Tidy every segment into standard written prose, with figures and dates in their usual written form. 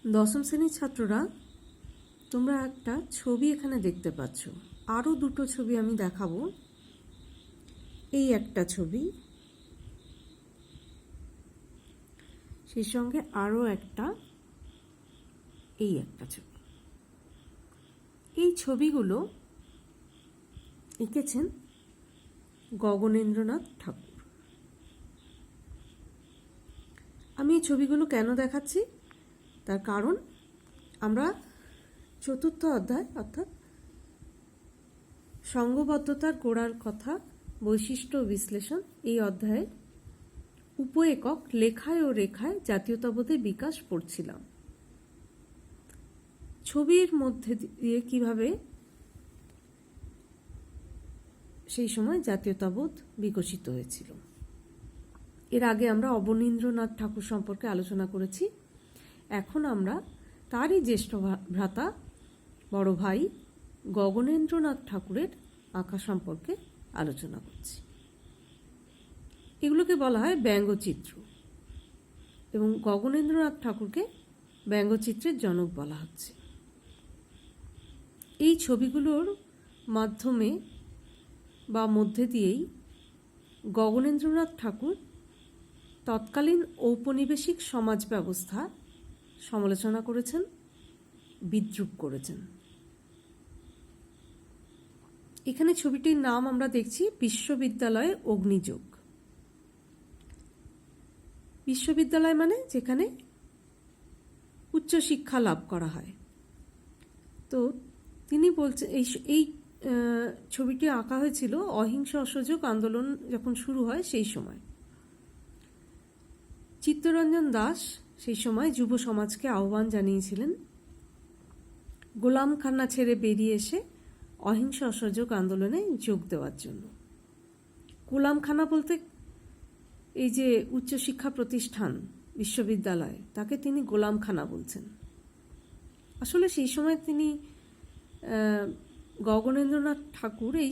দশম শ্রেণীর ছাত্ররা, তোমরা একটা ছবি এখানে দেখতে পাচ্ছ। আরও দুটো ছবি আমি দেখাবো। এই একটা ছবি, সেই সঙ্গে আরও একটা, এই একটা ছবি। এই ছবিগুলো এঁকেছেন গগনেন্দ্রনাথ ঠাকুর। আমি এই ছবিগুলো কেন দেখাচ্ছি তার কারণ, আমরা চতুর্থ অধ্যায় অর্থাৎ সঙ্ঘবদ্ধতার গোড়ার কথা, বৈশিষ্ট্য ও বিশ্লেষণ, এই অধ্যায়ে উপ-একক লেখায় ও রেখায় জাতীয়তাবোধের বিকাশ পড়ছিলাম। ছবির মধ্যে দিয়ে কিভাবে সেই সময় জাতীয়তাবোধ বিকশিত হয়েছিল। এর আগে আমরা অবনীন্দ্রনাথ ঠাকুর সম্পর্কে আলোচনা করেছি। এখন আমরা তারই জ্যেষ্ঠ ভ্রাতা, বড় ভাই গগনেন্দ্রনাথ ঠাকুরের আঁকা সম্পর্কে আলোচনা করছি। এগুলোকে বলা হয় ব্যঙ্গচিত্র, এবং গগনেন্দ্রনাথ ঠাকুরকে ব্যঙ্গচিত্রের জনক বলা হচ্ছে। এই ছবিগুলোর মাধ্যমে বা মধ্যে দিয়েই গগনেন্দ্রনাথ ঠাকুর তৎকালীন ঔপনিবেশিক সমাজ ব্যবস্থা সমালোচনা করেছেন, বিদ্রূপ করেছেন। এখানে ছবিটির নাম আমরা দেখছি বিশ্ববিদ্যালয়ে অগ্নিযোগ। বিশ্ববিদ্যালয় মানে যেখানে উচ্চশিক্ষা লাভ করা হয়। তো তিনি বলছেন, এই ছবিটি আঁকা হয়েছিল অহিংস অসহযোগ আন্দোলন যখন শুরু হয় সেই সময়। চিত্তরঞ্জন দাস সেই সময় যুব সমাজকে আহ্বান জানিয়েছিলেন গোলামখানা ছেড়ে বেরিয়ে এসে অহিংস অসহযোগ আন্দোলনে যোগ দেওয়ার জন্য। গোলামখানা বলতে এই যে উচ্চশিক্ষা প্রতিষ্ঠান বিশ্ববিদ্যালয়, তাকে তিনি গোলামখানা বলছেন। আসলে সেই সময় তিনি গগনেন্দ্রনাথ ঠাকুর এই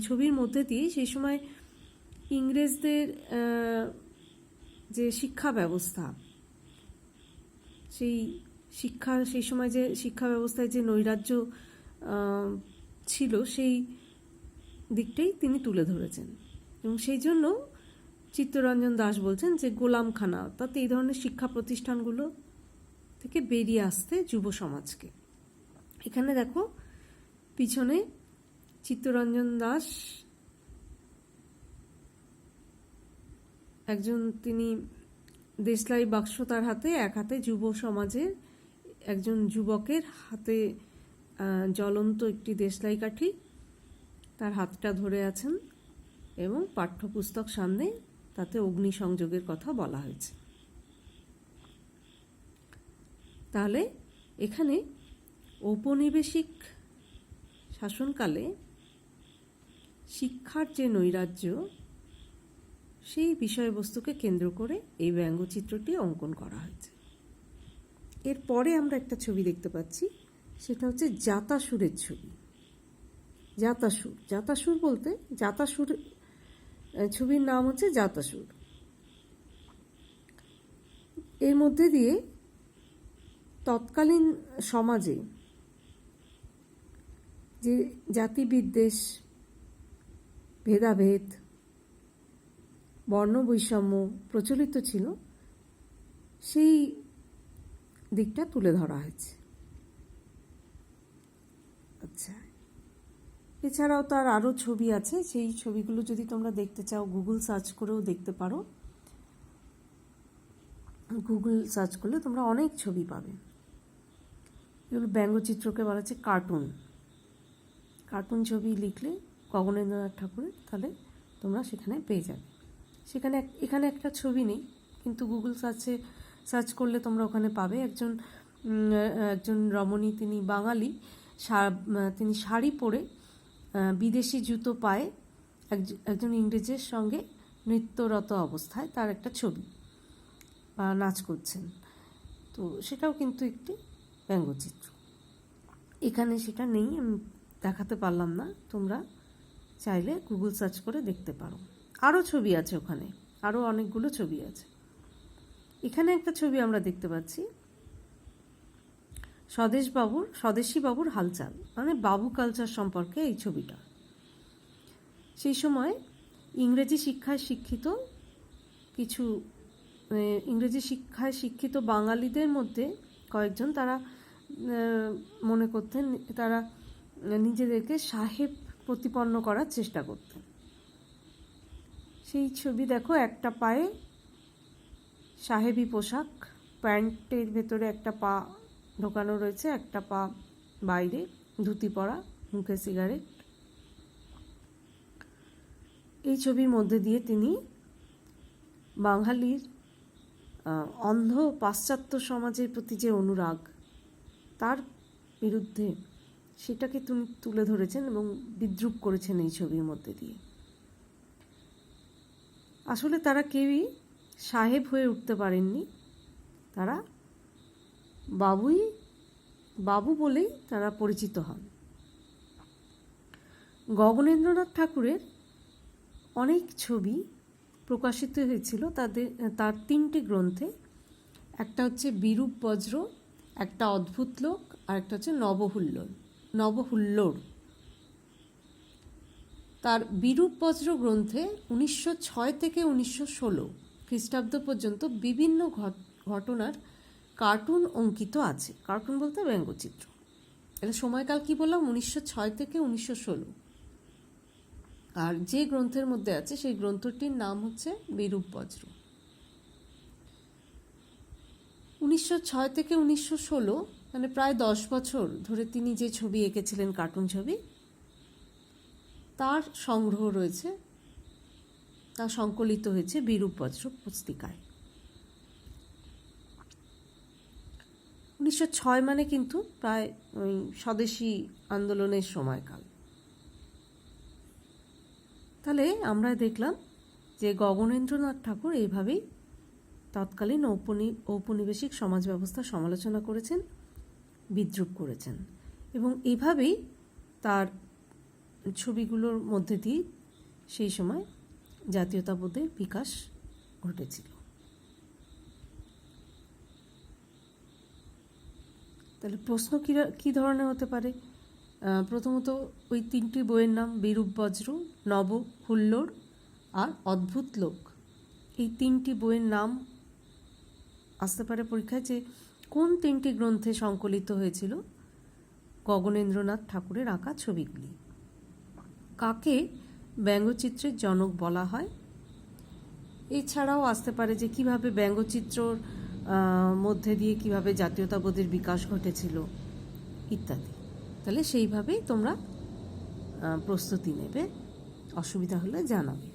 ছবির মধ্যে দিয়ে সেই সময় ইংরেজদের যে শিক্ষা ব্যবস্থা, সেই সময় যে শিক্ষা ব্যবস্থায় যে নৈরাজ্য ছিল, সেই দিকটাই তিনি তুলে ধরেছেন। এবং সেই জন্য চিত্তরঞ্জন দাস বলছেন যে গোলামখানা, অর্থাৎ এই ধরনের শিক্ষা প্রতিষ্ঠানগুলো থেকে বেরিয়ে আসতে যুব সমাজকে। এখানে দেখো পিছনে চিত্তরঞ্জন দাস একজন, তিনি দেশলাই বাক্স তার হাতে, এক হাতে যুব সমাজের একজন যুবকের হাতে জ্বলন্ত একটি দেশলাই কাঠি, তার হাতটা ধরে আছেন, এবং পাঠ্যপুস্তক সামনে, তাতে অগ্নিসংযোগের কথা বলা হয়েছে। তাহলে এখানে ঔপনিবেশিক শাসনকালে শিক্ষার যে নৈরাজ্য, সেই বিষয়বস্তুকে কেন্দ্র করে এই ব্যঙ্গচিত্রটি অঙ্কন করা হয়েছে। এরপরে আমরা একটা ছবি দেখতে পাচ্ছি, সেটা হচ্ছে জাতাসুরের ছবি। জাতাসুর বলতে, জাতাসুর ছবির নাম হচ্ছে জাতাসুর। এর মধ্যে দিয়ে তৎকালীন সমাজে যে জাতিবিদ্বেষ, ভেদাভেদ, বর্ণ বৈষম্য প্রচলিত ছিল, সেই দিকটা তুলে ধরা হয়েছে। আচ্ছা, এছাড়াও তার আরও ছবি আছে। সেই ছবিগুলো যদি তোমরা দেখতে চাও, গুগল সার্চ করেও দেখতে পারো। গুগল সার্চ করলে তোমরা অনেক ছবি পাবে। এগুলো ব্যঙ্গচিত্রকে বলা হচ্ছে কার্টুন ছবি লিখলে গগনেন্দ্রনাথ ঠাকুরের, তাহলে তোমরা সেখানে পেয়ে যাবে। এখানে একটা ছবি নেই, কিন্তু গুগল সার্চ করলে তোমরা ওখানে পাবে। একজন রমণী, তিনি বাঙালি, তিনি শাড়ি পরে বিদেশি জুতো পায়ে একজন ইংরেজের সঙ্গে নৃত্যরত অবস্থায় তার একটা ছবি, বা নাচ করছেন। তো সেটাও কিন্তু একটি ব্যঙ্গচিত্র। এখানে সেটা নেই, আমি দেখাতে পারলাম না। তোমরা চাইলে গুগল সার্চ করে দেখতে পারো। আরও ছবি আছে ওখানে, আরও অনেকগুলো ছবি আছে। এখানে একটা ছবি আমরা দেখতে পাচ্ছি, স্বদেশী বাবুর হালচাল, মানে বাবু কালচার সম্পর্কে এই ছবিটা। সেই সময় ইংরেজি শিক্ষায় শিক্ষিত বাঙালিদের মধ্যে কয়েকজন তারা মনে করতেন তারা নিজেদেরকে সাহেব প্রতিপন্ন করার চেষ্টা করতেন। সেই ছবি দেখো, একটা পায়ে সাহেবী পোশাক, প্যান্টের ভেতরে একটা পা ঢোকানো রয়েছে, একটা পা বাইরে, ধুতি পরা, মুখে সিগারেট। এই ছবির মধ্যে দিয়ে তিনি বাঙালির অন্ধ পাশ্চাত্য সমাজের প্রতি যে অনুরাগ, তার বিরুদ্ধে সেটাকে তিনি তুলে ধরেছেন এবং বিদ্রূপ করেছেন এই ছবির মধ্যে দিয়ে। আসলে তারা কেউই সাহেব হয়ে উঠতে পারেননি, তারা বাবু বলেই তারা পরিচিত হন। গগনেন্দ্রনাথ ঠাকুরের অনেক ছবি প্রকাশিত হয়েছিল তার 3টি গ্রন্থে। একটা হচ্ছে বিরূপ বজ্র, একটা অদ্ভুত লোক, আর একটা হচ্ছে নবহুল্লোড়। তার বিরূপ বজ্র গ্রন্থে 1906 থেকে 1916 খ্রিস্টাব্দ পর্যন্ত বিভিন্ন ঘটনার কার্টুন অঙ্কিত আছে। কার্টুন বলতে ব্যঙ্গচিত্র। এটা সময়কাল কি বললাম, 1906 থেকে 1916। আর যে গ্রন্থের মধ্যে আছে সেই গ্রন্থটির নাম হচ্ছে বিরূপ বজ্র। 1906 থেকে 1916 মানে প্রায় 10 বছর ধরে তিনি যে ছবি এঁকেছিলেন, কার্টুন ছবি, তার সংগ্রহ রয়েছে, তা সংকলিত হয়েছে বিরূপ বজ্র পুস্তিকায়। 1906 মানে কিন্তু প্রায় ওই স্বদেশী আন্দোলনের সময়কাল। তাহলে আমরা দেখলাম যে গগনেন্দ্রনাথ ঠাকুর এইভাবেই তৎকালীন ঔপনিবেশিক সমাজ ব্যবস্থার সমালোচনা করেছেন, বিদ্রূপ করেছেন, এবং এভাবেই তার ছবিগুলোর মধ্যে দিয়ে সেই সময় জাতীয়তাবোধের বিকাশ ঘটেছিল। তাহলে প্রশ্ন কী ধরনের হতে পারে? প্রথমত ওই 3টি বইয়ের নাম বিরূপ বজ্র, নবহুল্লোড় আর অদ্ভুত লোক। এই 3টি বইয়ের নাম আসতে পারে পরীক্ষায়, যে কোন 3টি গ্রন্থে সংকলিত হয়েছিল গগনেন্দ্রনাথ ঠাকুরের আঁকা ছবিগুলি। কাকে ব্যঙ্গচিত্রের জনক বলা হয়? এছাড়াও আসতে পারে যে কিভাবে ব্যঙ্গচিত্রর মধ্যে দিয়ে কিভাবে জাতীয়তাবোধের বিকাশ ঘটেছিল ইত্যাদি। তাহলে সেইভাবেই তোমরা প্রস্তুতি নেবে, অসুবিধা হলে জানাবে।